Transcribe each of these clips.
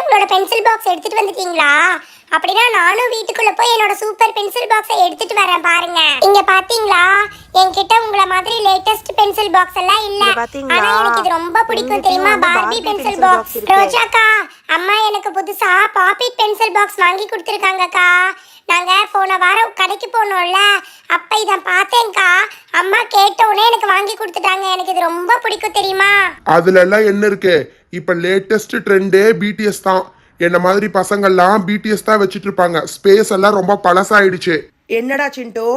உங்களோட pencil box எடுத்துட்டு வந்துட்டீங்களா? அப்படின்னா நானும் வீட்டுக்குள்ள போய் என்னோட சூப்பர் பென்சில் பாக்ஸை எடுத்துட்டு வரேன் பாருங்க. இங்க பாத்தீங்களா, என்கிட்ட உங்கள மாதிரி லேட்டஸ்ட் பென்சில் பாக்ஸ் எல்லாம் இல்ல. ஆனா எனக்கு இது ரொம்ப பிடிக்கும் தெரியுமா, பார்பி பென்சில் பாக்ஸ். ரோஜாக்கா, அம்மா எனக்கு புதுசா பாப்பிட் பென்சில் பாக்ஸ் வாங்கி கொடுத்துருக்காங்கக்கா. நாங்க போன வாரம் கடைக்கு போனோம்ல, அப்ப இத பார்த்தேன்க்கா. அம்மா கேட்ட உடனே எனக்கு வாங்கி கொடுத்துட்டாங்க. எனக்கு இது ரொம்ப பிடிக்கும் தெரியுமா. அதுல எல்லாம் என்ன இருக்கு? இப்ப லேட்டஸ்ட் ட்ரெண்டே பிடிஎஸ் தான். என்ன மாதிரி பசங்கள்லாம் பிடிஎஸ் தான் வச்சுட்டு இருப்பாங்க. ஸ்பேஸ் எல்லாம் ரொம்ப பழசாயிடுச்சு. என்னடா சிண்டோ,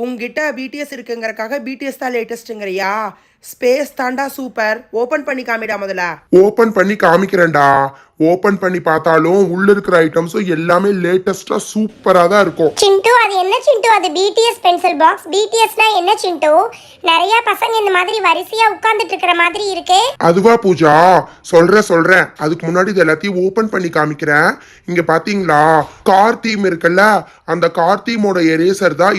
உங்ககிட்ட பிடிஎஸ் இருக்குங்கிறக்காக பிடிஎஸ் தான் லேட்டஸ்ட்டுங்கிறியா? ஸ்பேஸ் தாண்டா சூப்பர். ஓபன் பண்ணி காமிடா முதல்ல. ஓபன் பண்ணி காமிக்கிறேன்டா. ஓபன் பண்ணி பார்த்தாலும் உள்ள இருக்கிற ஐட்டம்ஸும் எல்லாமே லேட்டஸ்டா சூப்பரா தான் இருக்கும். சிண்டு, அது என்ன சிண்டு? அது பிடிஎஸ் பென்சில் பாக்ஸ். பிடிஎஸ்னா என்ன சிண்டு? நிறைய பசங்க இந்த மாதிரி வரிசையா உட்கார்ந்துட்டு இருக்கிற மாதிரி இருக்கு. அதுவா பூஜா? சொல்றேன். அதுக்கு முன்னாடி இது எல்லாத்தையும் ஓபன் பண்ணி காமிக்கிறேன். இங்க பாத்தீங்களா, கார் தீம் இருக்குல்ல, அந்த கார் தீமோட எரேசர் தான்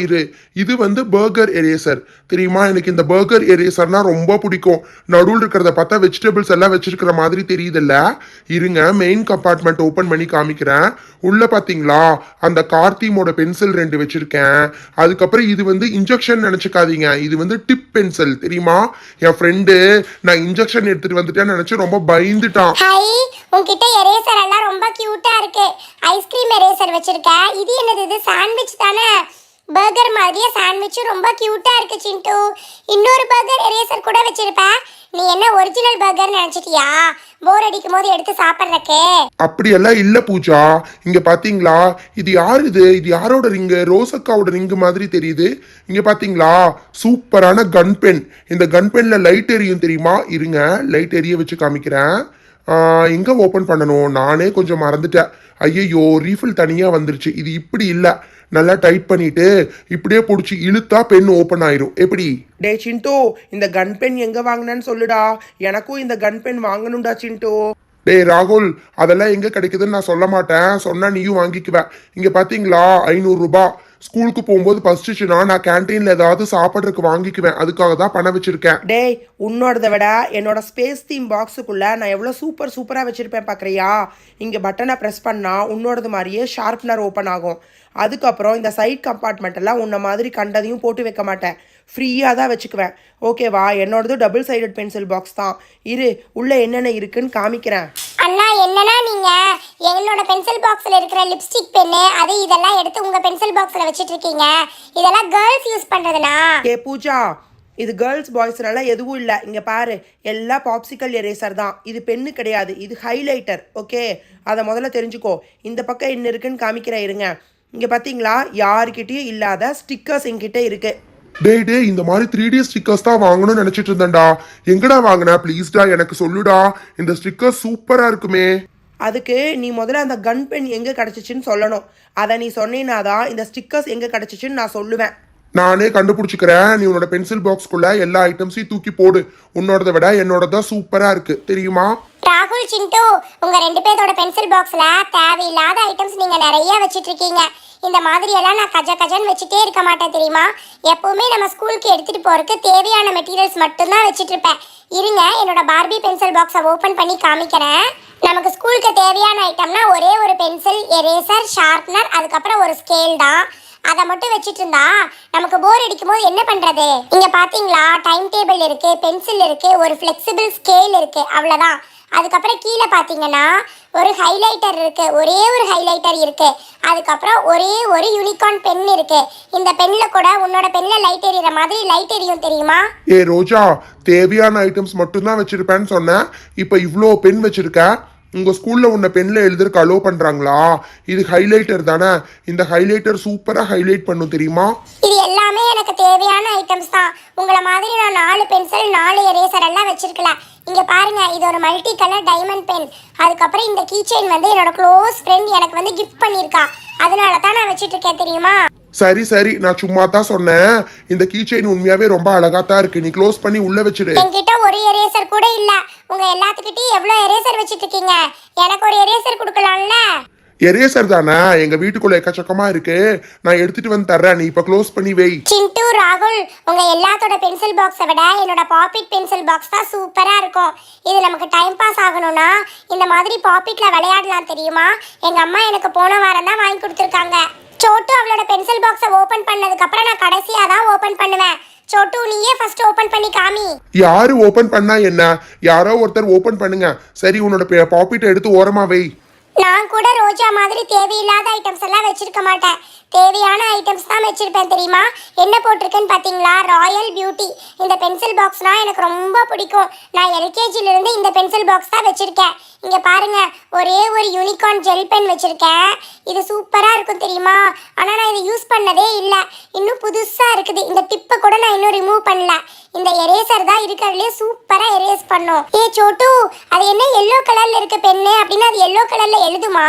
இது வந்து பர்கர் எரேசர். தெரியுமா, எனக்கு இந்த பர்கர் எரேசர்னா ரொம்ப பிடிக்கும். நடுவில் இருக்கிறத பார்த்தா வெஜிடபிள்ஸ் எல்லாம் வச்சிருக்கிற மாதிரி தெரியுதுல்ல. இருங்க, மெயின் கம்பார்ட்மெண்ட் ஓபன் பண்ணி காமிக்கிறேன். உள்ள பாத்தீங்களா, அந்த கார்த்திமோட பென்சில் 2 வச்சிருக்கேன். அதுக்கப்புறம் இது வந்து இன்ஜெக்ஷன் நினைச்சுக்காதீங்க, இது வந்து டிப் பென்சில். தெரியுமா, என் ஃப்ரெண்டு நான் இன்ஜெக்ஷன் எடுத்துட்டு வந்துட்டேன்னு நினைச்சு ரொம்ப பயந்துட்டான். ஹை, உன்கிட்ட எரேசர் எல்லாம் ரொம்ப கியூட்டா இருக்கு. ஐஸ்கிரீம் எரேசர் வச்சிருக்க. இது என்னது? இது சாண்ட்விச் தானே? பர்கர் மாதிரியே சாண்ட்விச் ரொம்ப கியூட்டா இருக்கு சிண்டு. இன்னொரு பர்கர் எரேசர் கூட வச்சிருப்ப. நீ என்ன ஒரிஜினல் பர்கர் நினைச்சிட்டியா? போர் அடிக்கும் போது எடுத்து சாப்பிட்றக்கே. அப்படியெல்லாம் இல்ல பூஜா. இங்க பாத்தீங்களா, இது யாரோட ரிங்கு? ரோசக்காவோட ரிங்கு மாதிரி தெரியுது. இங்க பாத்தீங்களா, சூப்பரான கன் பென். இந்த கன் பென்ல லைட் எரியும் தெரியுமா? இருங்க, லைட் எரிய வச்சு காமிக்கிறேன். எங்க ஓபன் பண்ணணும், நானே கொஞ்சம் மறந்துட்டேன். ஐயோ, ரீஃபில் தனியா வந்துருச்சு. இது இப்படி இல்ல, நல்லா டைட் பண்ணிட்டு இப்படியே பிடிச்சி இழுத்தா பென் ஓப்பன் ஆயிரும். எப்படி? டே சிண்டு, இந்த கன் பென் எங்க வாங்கினேன்னு சொல்லுடா. எனக்கும் இந்த கன் பென் வாங்கணும்டா சிண்டு. டேய் ராகுல், அதெல்லாம் எங்க கிடைக்குதுன்னு நான் சொல்ல மாட்டேன். சொன்னா நீயும் வாங்கிக்குவ. இங்க பாத்தீங்களா, 500 ரூபாய். ஸ்கூலுக்கு போகும்போது பசிச்சுன்னா நான் கேன்டீன்ல ஏதாவது சாப்பிட்றதுக்கு வாங்கிக்குவேன். அதுக்காக தான் பணம் வச்சிருக்கேன். டேய், உன்னோடதை விட என்னோட ஸ்பேஸ் தீம் பாக்ஸுக்குள்ள நான் எவ்வளோ சூப்பராக வச்சிருப்பேன் பார்க்குறியா? இங்கே பட்டனை ப்ரெஸ் பண்ணால் உன்னோடது மாதிரியே ஷார்ப்னர் ஓப்பன் ஆகும். அதுக்கப்புறம் இந்த சைட் கம்பார்ட்மெண்ட் எல்லாம் உன்ன மாதிரி கண்டதையும் போட்டு வைக்க மாட்டேன். ஃப்ரீயாக தான் வச்சுக்குவேன். ஓகேவா? என்னோடது டபுள் சைடட் பென்சில் பாக்ஸ் தான். உள்ள என்னென்ன இருக்குன்னு காமிக்கிறேன். அண்ணா, என்னன்னா நீங்க என்னோட பென்சில் பாக்ஸ்ல இருக்கிற லிப்ஸ்டிக் பென்னு அது இதெல்லாம் எடுத்து உங்க பென்சில் பாக்ஸ்ல வச்சிட்டு இருக்கீங்க. இதெல்லாம் கேர்ள்ஸ் யூஸ் பண்றதுனா? ஏ பூஜா, இது கேர்ள்ஸ் பாய்ஸ்னால எதுவும் இல்லை. இங்கே பாரு, எல்லா பாப்சிக்கல் எரேசர் தான். இது பென்னு கிடையாது, இது ஹைலைட்டர். ஓகே, அதை முதல்ல தெரிஞ்சுக்கோ. இந்த பக்கம் என்ன இருக்குன்னு காமிக்கிறேன் இருங்க. இங்கே பார்த்தீங்களா, யாருக்கிட்டேயும் இல்லாத ஸ்டிக்கர்ஸ் என்கிட்ட இருக்கு. டேய், இந்த மாதிரி 3D ஸ்டிக்கர்ஸ் தான் வாங்கணும்னு நினைச்சிட்டு இருந்தேன்டா. எங்கடா வாங்கின? ப்ளீஸ்டா எனக்கு சொல்லுடா. இந்த ஸ்டிக்கர் சூப்பரா இருக்குமே. அதுக்கு நீ முதல்ல அந்த கன் பென் எங்கே கிடச்சிச்சின்னு சொல்லணும். அதை நீ சொன்னீன்னா தான் இந்த ஸ்டிக்கர்ஸ் எங்கே கிடச்சிச்சின்னு நான் சொல்லுவேன். நானே கண்டுபிடிச்சிக்கிறேன். நீ உன்னோட பென்சில் பாக்ஸ்குள்ள எல்லா ஐட்டம்ஸையும் தூக்கி போடு. உன்னோடதை விட என்னோடதான் சூப்பரா இருக்கு தெரியுமா? ராகுல், சிண்டு, உங்க 2 பேரோட பென்சில் பாக்ஸ்ல தேவையில்லாத ஐட்டம்ஸ் நீங்க நிறைய வச்சிட்டு இருக்கீங்க. இந்த மாதிரி எல்லாம் நான் கஜன்னு வச்சுட்டே இருக்க மாட்டேன் தெரியுமா? எப்பவுமே நம்ம ஸ்கூலுக்கு எடுத்துட்டு போறதுக்கு தேவையான மெட்டீரியல்ஸ் மட்டும்தான் வச்சிட்டு இருப்பேன். இருங்க, என்னோட பார்பி பென்சில் பாக்ஸை ஓபன் பண்ணி காமிக்கிறேன். நமக்கு ஸ்கூலுக்கு தேவையான ஐட்டம்னா ஒரே ஒரு பென்சில், எரேசர், ஷார்ப்னர், அதுக்கப்புறம் ஒரு ஸ்கேல் தான். அதை மட்டும் வச்சுட்டு இருந்தா நமக்கு போர் அடிக்கும் போது என்ன பண்றது? இங்க பாத்தீங்களா, டைம் டேபிள் இருக்கு, பென்சில் இருக்கு, ஒரு ஃபிளெக்சிபிள் ஸ்கேல் இருக்கு, அவ்வளவுதான். அதுக்கப்புறம் கீழே பார்த்தீங்கன்னா ஒரு ஹைலைட்டர் இருக்கு, ஒரே ஒரு ஹைலைட்டர் இருக்கு. அதுக்கப்புறம் ஒரே ஒரு யூனிகார்ன் பென் இருக்கு. இந்த பென்ல கூட உன்னோட பென்ல லைட் எரியுற மாதிரி லைட் எரியும் தெரியுமா? ஏ ரோஜா, தேவையான ஐட்டம்ஸ் மட்டும்தான் வச்சிருப்பேன்னு சொன்னேன். இப்போ இவ்வளோ பென் வச்சிருக்க. உங்க ஸ்கூல்ல உன்ன பென்ல எழுதுறதுக்கு அலோ பண்றாங்களா? இது ஹைலைட்டர் தானே. இந்த ஹைலைட்டர் சூப்பரா ஹைலைட் பண்ணும் தெரியுமா? இது எல்லாமே எனக்கு தேவையான ஐட்டம்ஸ் தான். உங்களை மாதிரி நான் 4 பென்சில் 4 எரேசர் எல்லாம் வச்சிருக்கல. இங்க பாருங்க, இது ஒரு மல்டி கலர் டைமண்ட் பென். அதுக்கப்புறம் இந்த கீ செயின் வந்து என்னோட க்ளோஸ் ஃப்ரெண்ட் எனக்கு வந்து கிஃப்ட் பண்ணியிருக்கா. அதனால தான் நான் வச்சிட்டு இருக்கேன் தெரியுமா? சரி, நான் சும்மா தான் சொன்னேன். இந்த கீ செயின் உண்மையாவே ரொம்ப அழகா தான் இருக்கு. நீ க்ளோஸ் பண்ணி உள்ள வச்சிடு. என்கிட்ட ஒரு எரேசர் கூட இல்ல. உங்க எல்லாத்துக்கிட்டையும் எவ்வளவு எரேசர் வச்சிட்டு இருக்கீங்க? எனக்கு ஒரு எரேசர் கொடுக்கலாம்ல? எரேசர் தானே எங்க வீட்டுக்குள்ள எக்கச்சக்கமா இருக்கு, நான் எடுத்துட்டு வந்து தர்றேன், நீ இப்ப க்ளோஸ் பண்ணி வை. சிண்டு, ராகுல், உங்க எல்லாத்தோட பென்சில் பாக்ஸை விட என்னோட பாப்பிட் பென்சில் பாக்ஸ் தான் சூப்பரா இருக்கும். இது நமக்கு டைம் பாஸ் ஆகணும்னா இந்த மாதிரி பாப்பிட்ல விளையாடலாம் தெரியுமா? எங்க அம்மா எனக்கு போன வாரம் தான் வாங்கி கொடுத்துருக்காங்க. சோட்டு அவளோட பென்சில் பாக்ஸை ஓபன் பண்ணதுக்கு அப்புறம் நான் கடைசியா தான் ஓபன் பண்ணுவேன். சோட்டு, நீயே ஃபர்ஸ்ட் ஓபன் பண்ணி காமி. யாரு ஓபன் பண்ணா என்ன, யாரோ ஒருத்தர் ஓபன் பண்ணுங்க. சரி, உன்னோட பாப்பிட்ட எடுத்து ஓரமா வை. நான் கூட ரோஜா மாதிரி தேவையில்லாத ஐட்டம்ஸ் எல்லாம் வச்சிருக்க மாட்டேன். தேவையான ஐட்டம்ஸ் தான் வச்சிருப்பேன் தெரியுமா? என்ன போட்டிருக்கேன்னு பார்த்தீங்களா? Royal beauty. இந்த பென்சில் பாக்ஸ்னா எனக்கு ரொம்ப பிடிக்கும். நான் எல்கேஜில இருந்து இந்த பென்சில் பாக்ஸ் தான் வச்சிருக்கேன். இங்க பாருங்க, ஒரே ஒரு யூனிகார்ன் ஜெல் பென் வச்சிருக்கேன். இது சூப்பரா இருக்கும் தெரியுமா? ஆனா நான் இதை யூஸ் பண்ணதே இல்லை. இன்னும் புதுசா இருக்குது. இந்த டிப்பை கூட நான் இன்னும் ரிமூவ் பண்ணல. இந்த எரேசர் தான் இருக்கிறதுலே சூப்பரா எரேஸ் பண்ணும். ஏ சோட்டு, அது என்ன எல்லோ கலர்ல இருக்கு பென்னு அப்படின்னா அது எல்லோ கலர்ல எழுதுமா?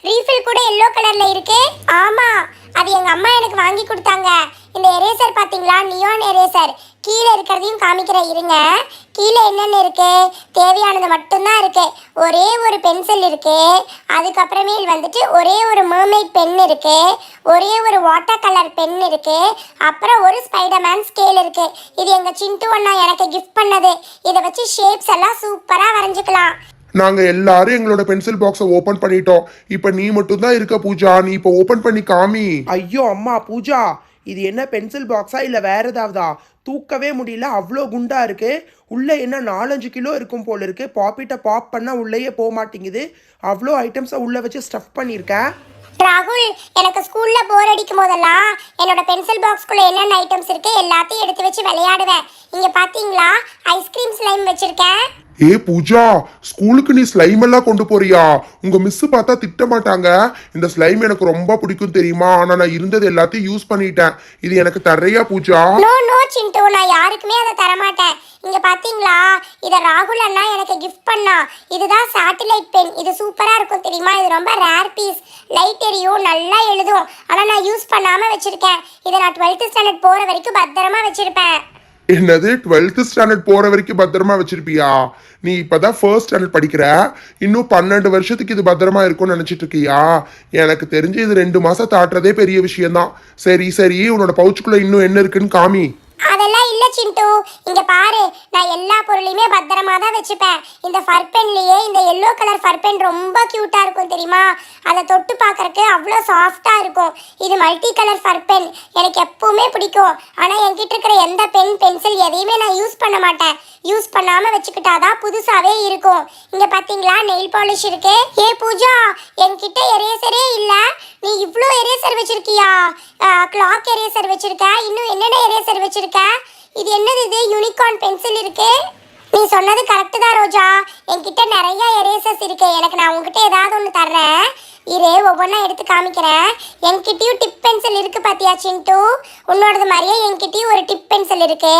ரீஃபில் கூட எல்லோ கலர்ல இருக்கு. ஆமா, அது எங்க அம்மா எனக்கு வாங்கி கொடுத்தாங்க. இந்த எரேசர் பாத்தீங்களா? Neon eraser. கீழே இருக்கிறதையும் காமிக்கிறேன் இருங்க. கீழே என்னென்ன இருக்கு? தேவையானது மட்டும்தான் இருக்கு. ஒரே ஒரு பென்சில் இருக்கு. அதுக்கப்புறமேல் வந்துட்டு ஒரே ஒரு மர்மெய்ட் பென் இருக்கு. ஒரே ஒரு வாட்டர் கலர் பென் இருக்கு. அப்புறம் ஒரு ஸ்பைடர்மேன் ஸ்கேல் இருக்கு. இது எங்க சிண்டு அண்ணா எனக்கு கிஃப்ட் பண்ணது. இதை வச்சு ஷேப்ஸ் எல்லாம் சூப்பரா வரைஞ்சிக்கலாம். நாங்க எல்லாரும் எங்களோட பென்சில் பாக்ஸை ஓபன் பண்ணிட்டோம். இப்ப நீ மட்டும் தான் இருக்க பூஜா, நீ இப்ப ஓபன் பண்ணி காமி. ஐயோ அம்மா பூஜா, இது என்ன பென்சில் பாக்ஸா இல்லை வேற ஏதாவதா? தூக்கவே முடியல, அவ்வளோ குண்டா இருக்கு. உள்ளே என்ன 4-5 கிலோ இருக்கும் போல இருக்கு. பாப்பிட்ட பாப் பண்ணால் உள்ளேயே போக மாட்டேங்குது. அவ்வளோ ஐட்டம்ஸை உள்ளே வச்சு ஸ்டஃப் பண்ணியிருக்கேன். ராகுல், எனக்கு ஸ்கூல்ல போர் அடிக்கும் போதெல்லாம் என்னோட பென்சில் பாக்ஸ்குள்ள என்னென்ன ஐட்டம்ஸ் இருக்கு எல்லாத்தையும் எடுத்து வச்சு விளையாடுவேன். இங்க பாத்தீங்களா? ஐஸ்கிரீம் ஸ்லைம் வச்சிருக்கேன். ஏ பூஜா, ஸ்கூலுக்கு நீ ஸ்லைம் எல்லாம் கொண்டு போறியா? உங்க மிஸ் பார்த்தா திட்ட மாட்டாங்க. இந்த ஸ்லைம் எனக்கு ரொம்ப பிடிக்கும் தெரியுமா? ஆனா நான் இருந்தது எல்லாத்தையும் யூஸ் பண்ணிட்டேன். இது எனக்கு தர்றையா பூஜா? நோ நோ சிண்டு, நான் யாருக்குமே அதை தர மாட்டேன். இங்க பாத்தீங்களா? இத ராகுல் அண்ணா எனக்கு கிஃப்ட் பண்ணா. இதுதான் சேட்டலைட் பென். இது சூப்பரா இருக்கும் தெரியுமா? இது ரொம்ப ரேர் பீஸ். லைட் எரியும், நல்லா எழுதும். ஆனா நான் யூஸ் பண்ணாம வச்சிருக்கேன். இதை நான் 12th ஸ்டாண்டர்ட் போற வரைக்கும் பத்திரமா வச்சிருப்பேன். என்னது 12th ஸ்டாண்டர்ட் போற வரைக்கும் பத்திரமா வச்சிருப்பியா? நீ இப்பதான் 1st ஸ்டாண்டர்ட் படிக்கிற. இன்னும் 12 வருஷத்துக்கு இது பத்திரமா இருக்கும்னு நினைச்சிட்டு இருக்கியா? எனக்கு தெரிஞ்சு இது 2 மாசம் தாட்டுறதே பெரிய விஷயம்தான். சரி சரி, உன்னோட பவுச்சுக்குள்ள இன்னும் என்ன இருக்குன்னு காமி. அதெல்லாம் இல்ல சிண்டு, இங்க பாரு, நான் எல்லா பொருளையுமே பத்திரமா தான் வச்சுப்பேன். இந்த ஃபர் பென்லயே இந்த எல்லோ கலர் ஃபர் பென் ரொம்ப கியூட்டா இருக்கும் தெரியுமா? அதை தொட்டு பார்க்கறக்கு அவ்வளோ சாஃப்டா இருக்கும். இது மல்டி கலர் ஃபர் பென், எனக்கு எப்பவுமே பிடிக்கும். ஆனா என்கிட்ட இருக்கிற எந்த பென் பென்சில் எதையுமே நான் யூஸ் பண்ண மாட்டேன். யூஸ் பண்ணாம வச்சுக்கிட்டாதான் புதுசாவே இருக்கும். இங்க பாத்தீங்களா? நெயில் பாலிஷ் இருக்கு. ஏ பூஜா, என்கிட்ட எரேசரே இல்ல, நீ இவ்ளோ எரேசர் வச்சிருக்கியா? கிளாக் எரேசர் வச்சிருக்க, இன்னும் என்னென்ன எரேசர் வச்சிருக்க? இது என்னது? இது யூனிகார்ன் பென்சில் இருக்கு. நீ சொன்னது கரெக்ட் தான் ரோஜா, என்கிட்ட நிறைய எரேசர்ஸ் இருக்கு. எனக்கு நான் உங்ககிட்ட ஏதாவது ஒன்று தர்றேன் இரு, ஒவ்வொன்றா எடுத்து காமிக்கிறேன். என்கிட்டயும் டிப் பென்சில் இருக்கு பாத்தியா சிண்டு? உன்னோடது மாதிரியே என்கிட்டயும் ஒரு டிப் பென்சில் இருக்கு.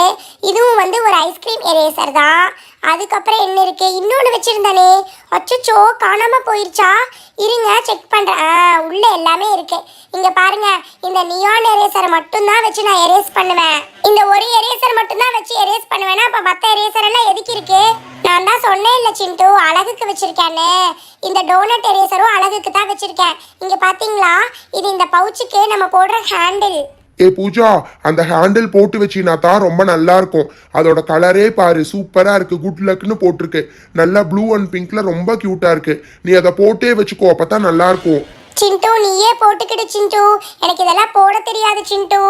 இதுவும் வந்து ஒரு ஐஸ்கிரீம் எரேசர் தான். அதுக்கப்புறம் என்ன இருக்கு? இன்னொன்று வச்சிருந்தானே, அச்சோ காணாம போயிருச்சா? இருங்க செக் பண்றேன். உள்ள எல்லாமே இருக்கு. இங்க பாருங்க, இந்த நியான் எரேசரை மட்டும்தான் வச்சு நான் எரேஸ் பண்ணுவேன். இந்த ஒரு எரேசர் மட்டும்தான் வச்சு எரேஸ் பண்ணுவேன்னா அப்ப மற்ற எரேசர் எல்லாம் எதுக்கு இருக்கு? நான் தான் சொன்னேன் இல்ல சிண்டு, அழகுக்கு வச்சிருக்கேன்னு. இந்த டோனட் எரேசரும் அழகுக்கு தான் வச்சிருக்கேன். இங்க பாத்தீங்களா? இது இந்த பவுச்சுக்கு நம்ம போடுற ஹேண்டில். ஏ பூஜா, அந்த ஹேண்டில் போட்டு வச்சினா தான் ரொம்ப நல்லா இருக்கும். அதோட கலரே பாரு, சூப்பரா இருக்கு. குட் லக்னு போட்டிருக்கு. நல்லா ப்ளூ அண்ட் பிங்க்ல ரொம்ப கியூட்டா இருக்கு. நீ அதை போட்டே வச்சுக்கோ, அப்பதான் நல்லா இருக்கும். சிண்டு, நீயே போட்டுக்கிடு சிண்டு, எனக்கு இதெல்லாம் போட தெரியாது சிண்டு.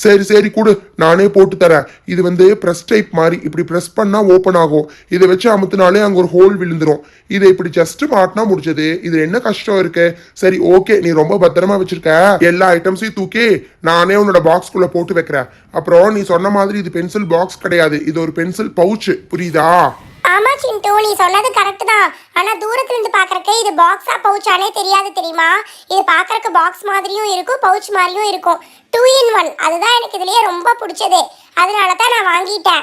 சரி சரி கொடு, நானே போட்டு தரேன். இது வந்து ப்ரெஸ் டைப் மாதிரி, இப்படி ப்ரெஸ் பண்ணா ஓப்பன் ஆகும். இதை வச்சு அமுத்தினாலே அங்கே ஒரு ஹோல் விழுந்துரும். இதை இப்படி ஜஸ்ட் மாட்டினா முடிச்சது. இது என்ன கஷ்டம் இருக்கு? சரி ஓகே, நீ ரொம்ப பத்திரமா வச்சிருக்க. எல்லா ஐட்டம்ஸையும் தூக்கி நானே உன்னோட பாக்ஸ்குள்ள போட்டு வைக்கிறேன். அப்புறம் நீ சொன்ன மாதிரி இது பென்சில் பாக்ஸ் கிடையாது, இது ஒரு பென்சில் பவுச், புரியுதா? ஆமா சிண்டு, நீ சொன்னது கரெக்ட் தான். ஆனா தூரத்துல இருந்து பாக்குறக்கு இது பாக்ஸா பவுச்சானே தெரியாது தெரியுமா? இது பாக்குறக்கு பாக்ஸ் மாதிரியும் இருக்கும், பவுச் மாதிரியும் இருக்கும். 2 in 1. அதுதான் எனக்கு இதுலயே ரொம்ப பிடிச்சது. அதனால தான் நான் வாங்கிட்டேன்.